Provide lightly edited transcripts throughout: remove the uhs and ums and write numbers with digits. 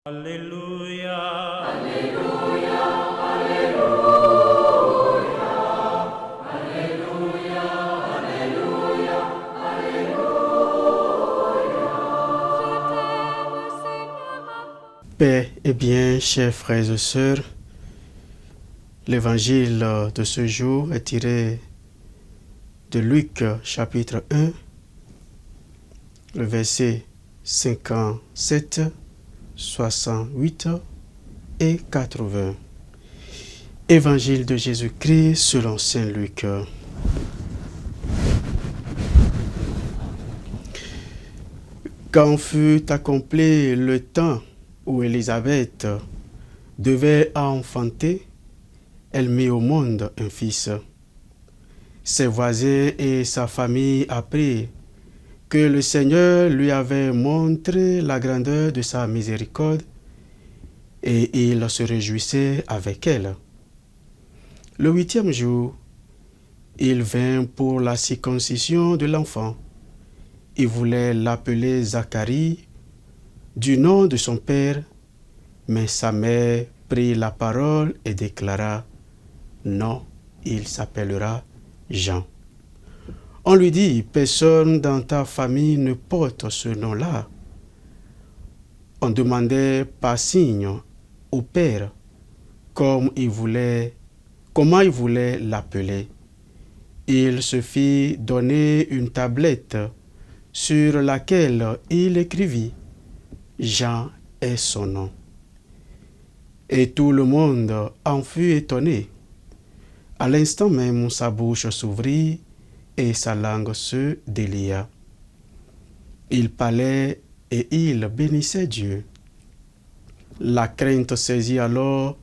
Alléluia. Alléluia, Alléluia, Alléluia, Alléluia, Alléluia. Paix et bien, chers frères et sœurs, l'évangile de ce jour est tiré de Luc chapitre 1, le verset 57, 68 et 80. Évangile de Jésus-Christ selon saint Luc. Quand fut accompli le temps où Élisabeth devait enfanter, elle mit au monde un fils. Ses voisins et sa famille apprirent que le Seigneur lui avait montré la grandeur de sa miséricorde et il se réjouissait avec elle. Le 8e jour, il vint pour la circoncision de l'enfant. Il voulait l'appeler Zacharie du nom de son père, mais sa mère prit la parole et déclara: non, il s'appellera Jean. On lui dit: personne dans ta famille ne porte ce nom-là. On demandait par signe au père comment il voulait l'appeler. Il se fit donner une tablette sur laquelle il écrivit: Jean est son nom. Et tout le monde en fut étonné. À l'instant même, sa bouche s'ouvrit et sa langue se délia. Il parlait et il bénissait Dieu. La crainte saisit alors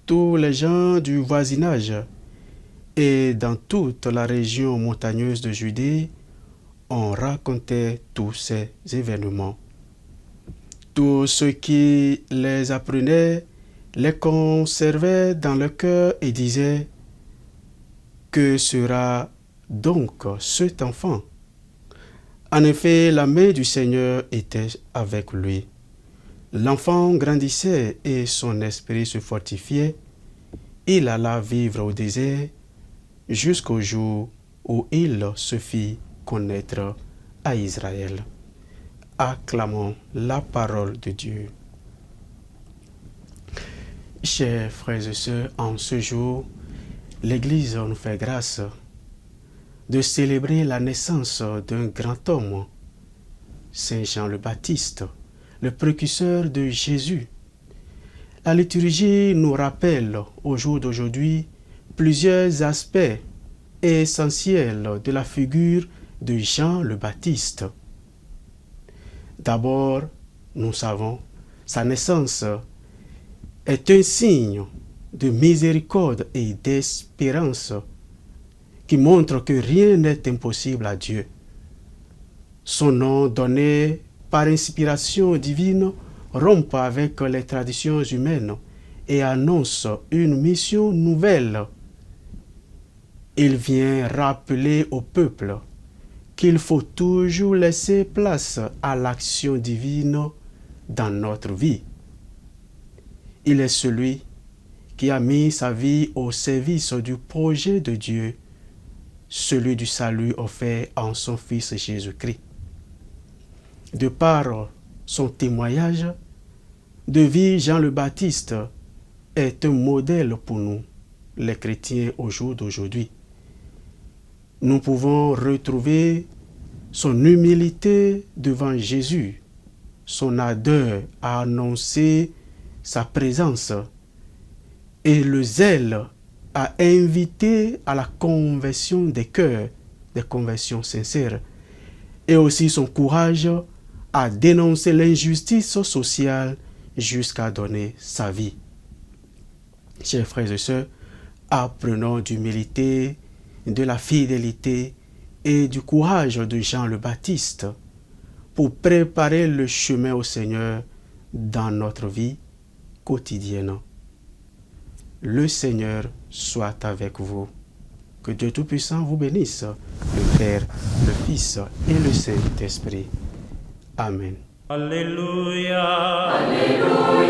tous les gens du voisinage, et dans toute la région montagneuse de Judée, on racontait tous ces événements. Tous ceux qui les apprenaient les conservaient dans le cœur et disaient: que sera donc cet enfant? En effet, la main du Seigneur était avec lui. L'enfant grandissait et son esprit se fortifiait. Il alla vivre au désert jusqu'au jour où il se fit connaître à Israël. Acclamons la parole de Dieu. Chers frères et sœurs, en ce jour, l'Église nous fait grâce de célébrer la naissance d'un grand homme, Saint Jean le Baptiste, le précurseur de Jésus. La liturgie nous rappelle au jour d'aujourd'hui plusieurs aspects essentiels de la figure de Jean le Baptiste. D'abord, nous savons, sa naissance est un signe de miséricorde et d'espérance qui montre que rien n'est impossible à Dieu. Son nom, donné par inspiration divine, rompt avec les traditions humaines et annonce une mission nouvelle. Il vient rappeler au peuple qu'il faut toujours laisser place à l'action divine dans notre vie. Il est celui qui a mis sa vie au service du projet de Dieu, celui du salut offert en son Fils Jésus-Christ. De par son témoignage de vie, Jean le Baptiste est un modèle pour nous, les chrétiens, au jour d'aujourd'hui. Nous pouvons retrouver son humilité devant Jésus, son ardeur à annoncer sa présence et le zèle à inviter à la conversion des cœurs, des conversions sincères, et aussi son courage à dénoncer l'injustice sociale jusqu'à donner sa vie. Chers frères et sœurs, apprenons d'humilité, de la fidélité et du courage de Jean le Baptiste pour préparer le chemin au Seigneur dans notre vie quotidienne. Le Seigneur soit avec vous. Que Dieu Tout-Puissant vous bénisse, le Père, le Fils et le Saint-Esprit. Amen. Alléluia. Alléluia.